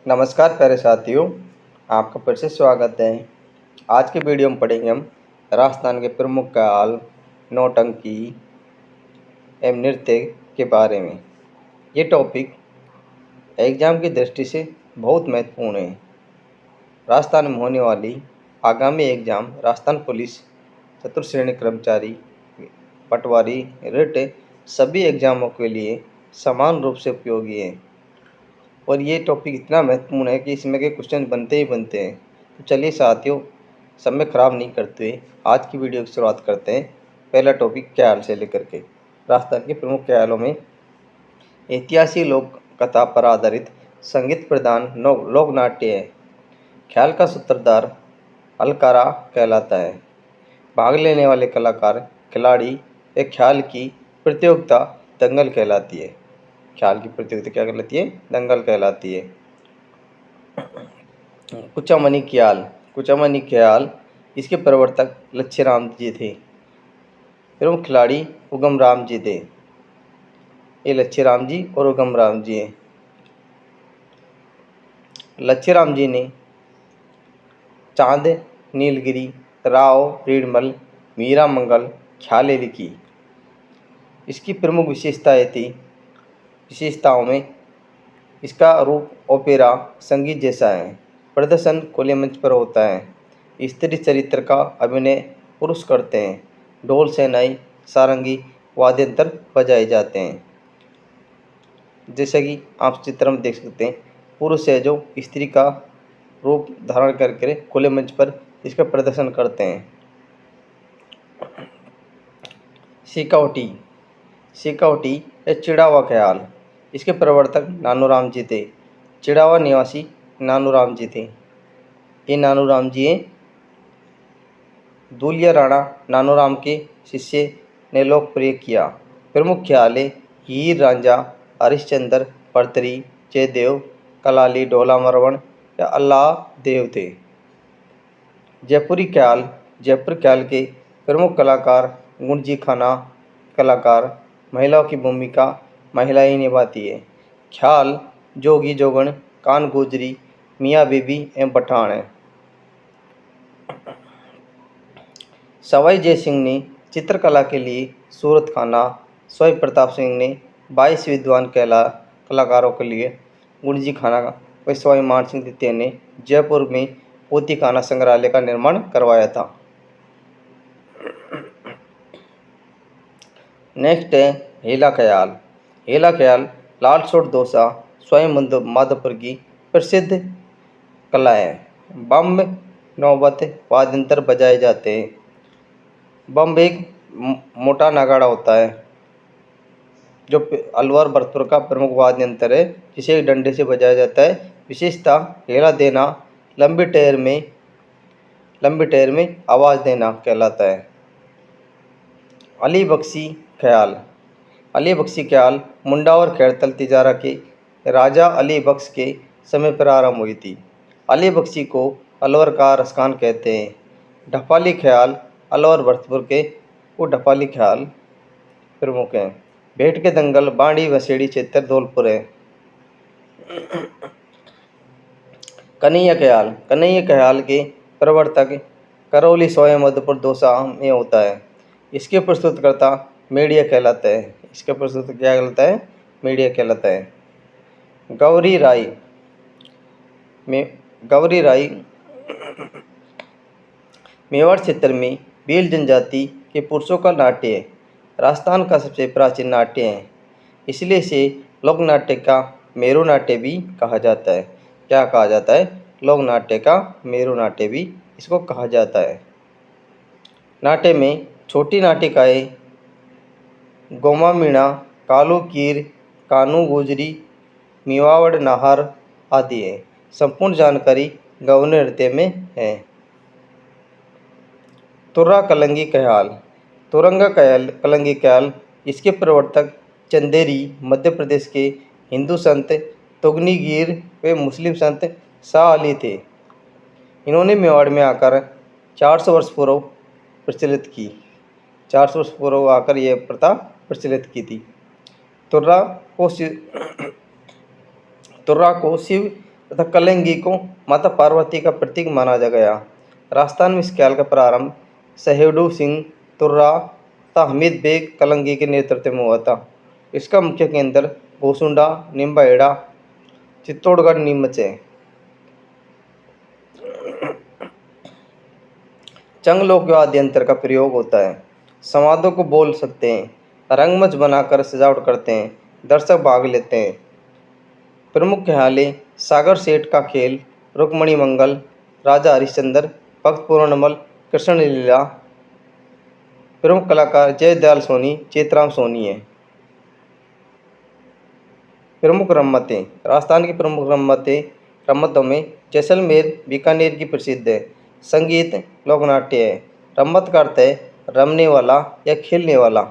नमस्कार प्यारे साथियों, आपका फिर से स्वागत है। आज के वीडियो में पढ़ेंगे हम राजस्थान के प्रमुख ख्याल, नौटंकी एवं नृत्य के बारे में। ये टॉपिक एग्जाम की दृष्टि से बहुत महत्वपूर्ण है। राजस्थान में होने वाली आगामी एग्जाम राजस्थान पुलिस, चतुर्थ कर्मचारी, पटवारी, रिट सभी एग्जामों के लिए समान रूप से उपयोगी है और ये टॉपिक इतना महत्वपूर्ण है कि इसमें के क्वेश्चन बनते ही बनते हैं। तो चलिए साथियों, समय ख़राब नहीं करते हुए आज की वीडियो की शुरुआत करते हैं। पहला टॉपिक ख्याल से लेकर के राजस्थान के प्रमुख ख्यालों में ऐतिहासिक लोक कथा पर आधारित संगीत प्रधान लोक नाट्य है। ख्याल का सूत्रधार अलकारा कहलाता है। भाग लेने वाले कलाकार, खिलाड़ी एक ख्याल की प्रतियोगिता दंगल कहलाती है। ख्याल की प्रतियोगिता क्या कहलाती है? दंगल कहलाती है। कुचामनी ख्याल इसके प्रवर्तक लच्छीराम जी थे। प्रमुख खिलाड़ी उगम राम जी थे। ये लच्छीराम जी और उगम राम जी हैं। लच्छीराम जी ने चांद, नीलगिरी, राव, रीडमल, मीरा मंगल ख्यालें लिखी। इसकी प्रमुख विशेषताओं में इसका रूप ओपेरा संगीत जैसा है। प्रदर्शन खुले मंच पर होता है। स्त्री चरित्र का अभिनय पुरुष करते हैं। ढोल, शहनाई, सारंगी, वाद्ययंत्र बजाए जाते हैं। जैसा कि आप चित्र में देख सकते हैं, पुरुष है जो स्त्री का रूप धारण करके खुले मंच पर इसका प्रदर्शन करते हैं। सिकावटी या चिड़ावा ख्याल इसके प्रवर्तक नानूराम जी थे। चिड़ावा निवासी नानूराम जी थे। ये नानूराम जी हैं। दूलिया राणा नानूराम के शिष्य ने लोकप्रिय किया। प्रमुख ख्याल है हीर रांझा, हरिश्चंद्र, भर्तरी, जयदेव, कलाली, ढोला मरवण या अल्लाह देव थे। जयपुर ख्याल के प्रमुख कलाकार गुंजी खाना कलाकार। महिलाओं की भूमिका महिलाएं निभाती है। ख्याल जोगी जोगण, कान गुजरी, मियाँ बीबी एवं पठान है। सवाई जय सिंह ने चित्रकला के लिए सूरत खाना, सवाई प्रताप सिंह ने 22 विद्वान कलाकारों के लिए गुंजी खाना व सवाई मान सिंह द्वितीय ने जयपुर में पोती खाना संग्रहालय का निर्माण करवाया था। नेक्स्ट है हेला ख्याल लालसोट दोसा स्वयं माधोपुर की प्रसिद्ध कला है। बम, नौबत, वाद्यंत्र बजाए जाते हैं। बम एक मोटा नगाड़ा होता है जो अलवर भरतपुर का प्रमुख वाद्यंत्र है, जिसे डंडे से बजाया जाता है। विशेषता हेला देना, लंबी टहर में आवाज़ देना कहलाता है। अली बख्शी ख्याल मुंडा और खैरतल तिजारा के राजा अली बख्श के समय पर आरंभ हुई थी। अली बख्शी को अलवर का रसखान कहते हैं। ढपाली ख्याल अलवर भरतपुर के ढपाली ख्याल प्रमुख हैं। भेंट के दंगल बाड़ी वसेड़ी क्षेत्र धौलपुर है। कन्हैया ख्याल के प्रवर्तक करौली सोया मधुपुर दौसा में होता है। इसके प्रस्तुतकर्ता मीडिया कहलाता है। गौरी राई मेवाड़ क्षेत्र में भील जनजाति के पुरुषों का नाट्य है। राजस्थान का सबसे प्राचीन नाट्य है, इसलिए इसे लोक नाट्य का मेरू नाट्य भी कहा जाता है। क्या कहा जाता है? लोक नाट्य का मेरू नाट्य भी इसको कहा जाता है। नाट्य में छोटी नाटिकाएँ गोमा मीणा, कालू कीर, कानू गुजरी, मिवावड़ नाहर आदि है। संपूर्ण जानकारी गौन नृत्य में है। तुर्रा कलंगी ख्याल इसके प्रवर्तक चंदेरी मध्य प्रदेश के हिंदू संत तुगनीगीर व मुस्लिम संत शाह अली थे। इन्होंने मेवाड़ में आकर 400 वर्ष पूर्व प्रचलित की। 400 वर्ष पूर्व आकर यह प्रथा प्रचलित की थी। तुर्रा को शिव तथा कलंगी को माता पार्वती का प्रतीक माना जा गया। राजस्थान में इस ख्याल का प्रारंभ सहेड़ू सिंह तुर्रा तथा हमीद बेग कलंगी के नेतृत्व में हुआ था। इसका मुख्य केंद्र गोसुंडा, निम्बाहेड़ा, चित्तौड़गढ़, नीमच है। चंग लोक वाद्य यंत्र का प्रयोग होता है। संवादों को बोल सकते हैं, रंगमंच बनाकर सजावट करते हैं, दर्शक भाग लेते हैं। प्रमुख ख्यालें सागर सेठ का खेल, रुक्मणी मंगल, राजा हरिश्चंद्र, भक्त पूर्णमल, कृष्ण लीला। प्रमुख कलाकार जयदयाल सोनी, चेतराम सोनी है। प्रमुख रम्मतें, राजस्थान की प्रमुख रम्मतों में जैसलमेर बीकानेर की प्रसिद्ध है। संगीत लोकनाट्य है। रम्मत का अर्थ है रमने वाला या खेलने वाला।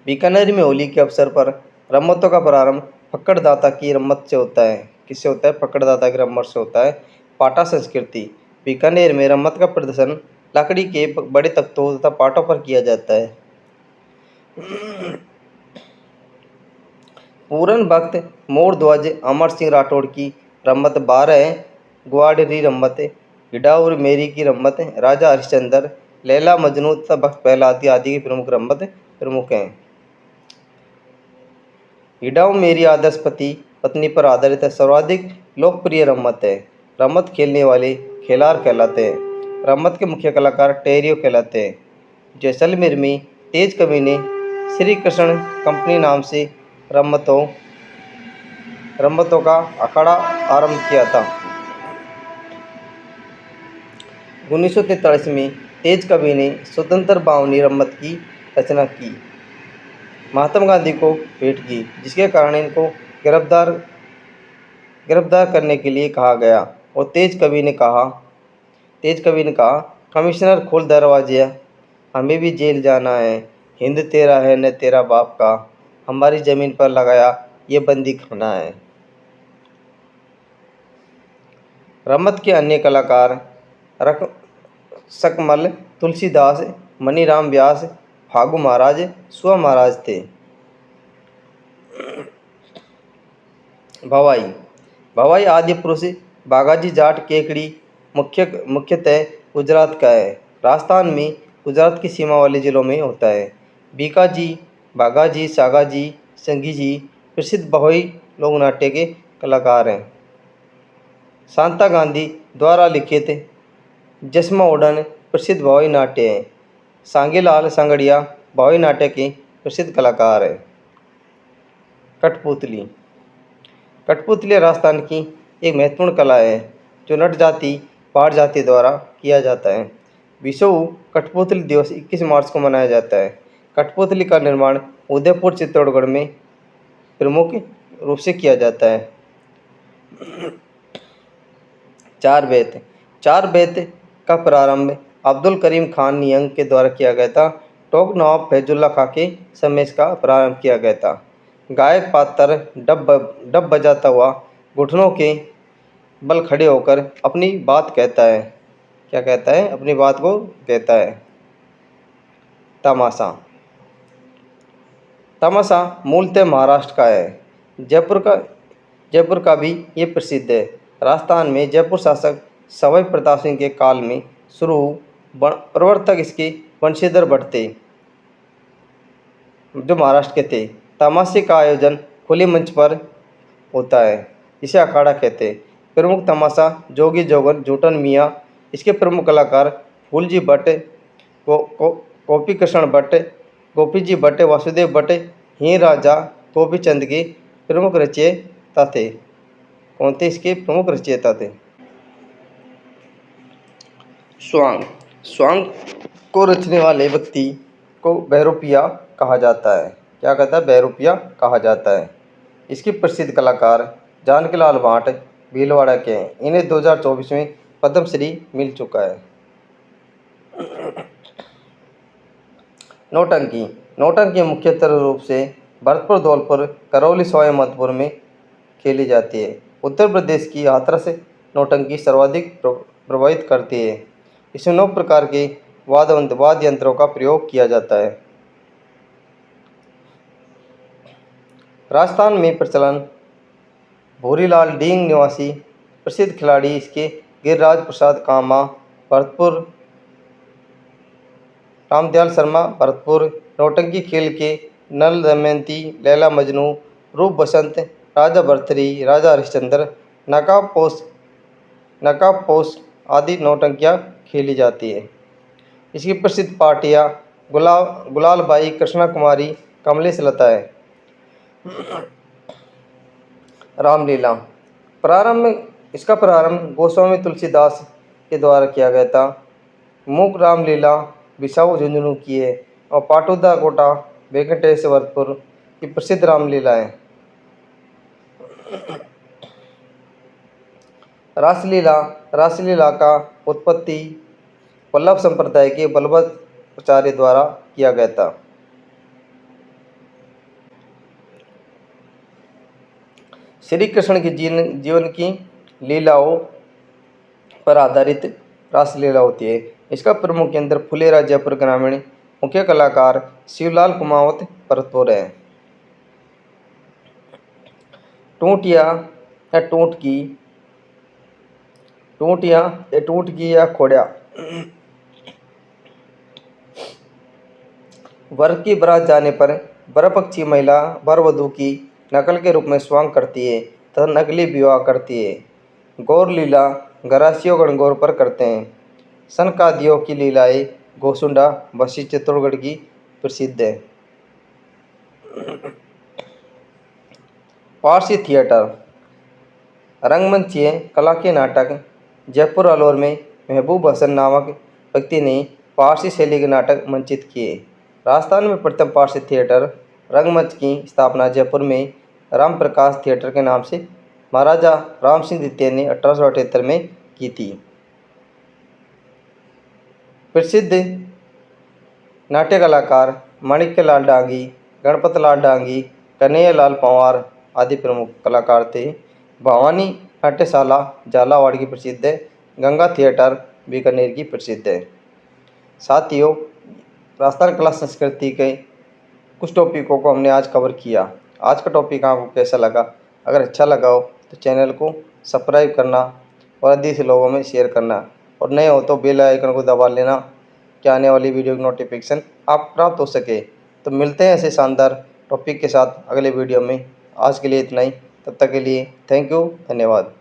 बीकानेर में होली के अवसर पर रम्मतों का प्रारंभ फक्कड़दाता की रम्मत से होता है। किससे होता है? फक्कड़दाता की रम्मत से होता है। पाटा संस्कृति, बीकानेर में रम्मत का प्रदर्शन लकड़ी के बड़े तख्तों तथा पाटों पर किया जाता है। पूरन भक्त मोरध्वज अमर सिंह राठौड़ की रम्मत 12 ग्वाड़री रम्मत, हिडाउर मेरी की रम्मत, राजा हरिश्चंद्र, लैला मजनू तथा भक्त प्रहलाद आदि की प्रमुख रम्मत प्रमुख हैं। हिडाउ मेरी आदर्श पति पत्नी पर आधारित सर्वाधिक लोकप्रिय रम्मत है। रम्मत खेलने वाले खेलार कहलाते हैं। रम्मत के मुख्य कलाकार टेरियो कहलाते हैं। जैसलमेर में तेज कवि ने श्री कृष्ण कंपनी नाम से रम्मतों का अखाड़ा आरंभ किया था। 1943 में तेज कवि ने स्वतंत्र बावनी रम्मत की रचना की, महात्मा गांधी को भेंट की, जिसके कारण इनको गिरफ्तार करने के लिए कहा गया। और तेज कवि ने कहा, कमिश्नर खोल दरवाजे, हमें भी जेल जाना है। हिंद तेरा है न तेरा बाप का, हमारी ज़मीन पर लगाया ये बंदी खाना है। रम्मत के अन्य कलाकार सकमल, तुलसीदास, मनीराम व्यास, फागू महाराज, सुआ महाराज थे। भवाई आदि पुरुष बागाजी जाट केकड़ी मुख्यतः गुजरात का है। राजस्थान में गुजरात की सीमा वाले जिलों में होता है। बीकाजी, बागाजी, सागाजी, संगीजी प्रसिद्ध भवाई लोक नाट्य के कलाकार हैं। शांता गांधी द्वारा लिखित जसमा ओडन प्रसिद्ध भवाई नाट्य है। सांगीलाल सांगड़िया भवाई नाट्य के प्रसिद्ध कलाकार हैं। कठपुतली राजस्थान की एक महत्वपूर्ण कला है जो नट जाति पाट जाति द्वारा किया जाता है। विश्व कठपुतली दिवस 21 मार्च को मनाया जाता है। कठपुतली का निर्माण उदयपुर चित्तौड़गढ़ में प्रमुख रूप से किया जाता है। चार बेत का प्रारंभ अब्दुल करीम खान नियंग के द्वारा किया गया था। टोक नवाब फैजुल्ला खां के समय इसका प्रारंभ किया गया था। गायक पात्र डब बजाता हुआ घुटनों के बल खड़े होकर अपनी बात कहता है। क्या कहता है? अपनी बात को कहता है। तमाशा मूलतः महाराष्ट्र का है। जयपुर का भी ये प्रसिद्ध है। राजस्थान में जयपुर शासक सवाई प्रताप सिंह के काल में शुरू, प्रवर्तक इसके वंशीधर भट्ट थे जो महाराष्ट्र के थे। तमाशे का आयोजन खुले मंच पर होता है, इसे अखाड़ा कहते हैं। प्रमुख तमाशा जोगी जोगन झूठन मियाँ। इसके प्रमुख कलाकार फूलजी भट्ट, गोपी कृष्ण भट्ट, गोपीजी भट्ट, वासुदेव भट्ट, हीर राजा गोपीचंद के प्रमुख रचयिता थे। कौन थे इसके प्रमुख रचयिता थे? स्वांग को रचने वाले व्यक्ति को बहरूपिया कहा जाता है। क्या कहता है? बहरूपिया कहा जाता है। इसके प्रसिद्ध कलाकार जानकीलाल भाट भीलवाड़ा के हैं। इन्हें 2024 में पद्मश्री मिल चुका है। नौटंकी मुख्यतः रूप से भरतपुर, धौलपुर, करौली, सवाई माधोपुर में खेली जाती है। उत्तर प्रदेश की हाथरस नौटंकी सर्वाधिक प्रभावित करती है। इसमें 9 प्रकार के वाद्य यंत्रों का प्रयोग किया जाता है। राजस्थान में प्रचलन भूरीलाल डींग निवासी प्रसिद्ध खिलाड़ी इसके गिरिराज प्रसाद कामा भरतपुर, रामदयाल शर्मा भरतपुर, नौटंकी खेल के नल दमयंती, लैला मजनू, रूप बसंत, राजा भर्तृहरि, राजा हरिश्चंद्र, नकाब पोष आदि नौटंकियाँ खेली जाती है। इसकी प्रसिद्ध पार्टियाँ गुलालबाई, कृष्णा कुमारी, कमलेश लता है। रामलीला इसका प्रारंभ गोस्वामी तुलसीदास के द्वारा किया गया था। मूक रामलीला बिसाऊ झुंझुनू की है और पाटुदा कोटा वेंकटेश्वरपुर की प्रसिद्ध रामलीला है। रासलीला का उत्पत्ति वल्लभ संप्रदाय के बलभद्राचार्य द्वारा किया गया था। श्री कृष्ण के जीवन की लीलाओं पर आधारित रासलीला होती है। इसका प्रमुख केंद्र फुलेरा जयपुर ग्रामीण, मुख्य कलाकार शिवलाल कुमावत भरतपुर है। टूटकी या खोड़िया वर की बारात जाने पर बरपक्षी महिला वरवधू की नकल के रूप में स्वांग करती है तथा नकली विवाह करती है। गौर लीला गरासियों गणगौर पर करते हैं। सनकादियों की लीलाएं गोसुंडा बसी चित्तौड़गढ़ की प्रसिद्ध है। पारसी थिएटर रंगमंचीय कला के नाटक जयपुर अलवर में महबूब हसन नामक व्यक्ति ने पारसी शैली के नाटक मंचित किए। राजस्थान में प्रथम पारसी थिएटर रंगमंच की स्थापना जयपुर में रामप्रकाश थिएटर के नाम से महाराजा राम सिंह द्वितीय ने 1878 में की थी। प्रसिद्ध नाट्य कलाकार माणिक्यलाल डांगी, गणपतलाल डांगी, कन्हैयालाल पंवार आदि प्रमुख कलाकार थे। भवानी नाट्यशाला झालावाड़ की प्रसिद्ध है। गंगा थिएटर बीकानेर की प्रसिद्ध है। साथियों, राजस्थान कला संस्कृति के कुछ टॉपिकों को हमने आज कवर किया। आज का टॉपिक आपको कैसा लगा? अगर अच्छा लगा हो तो चैनल को सब्सक्राइब करना और अधिक से लोगों में शेयर करना, और नए हो तो बेल आइकन को दबा लेना कि आने वाली वीडियो की नोटिफिकेशन आप प्राप्त हो सके। तो मिलते हैं ऐसे शानदार टॉपिक के साथ अगले वीडियो में। आज के लिए इतना ही। तब तक के लिए थैंक यू, धन्यवाद।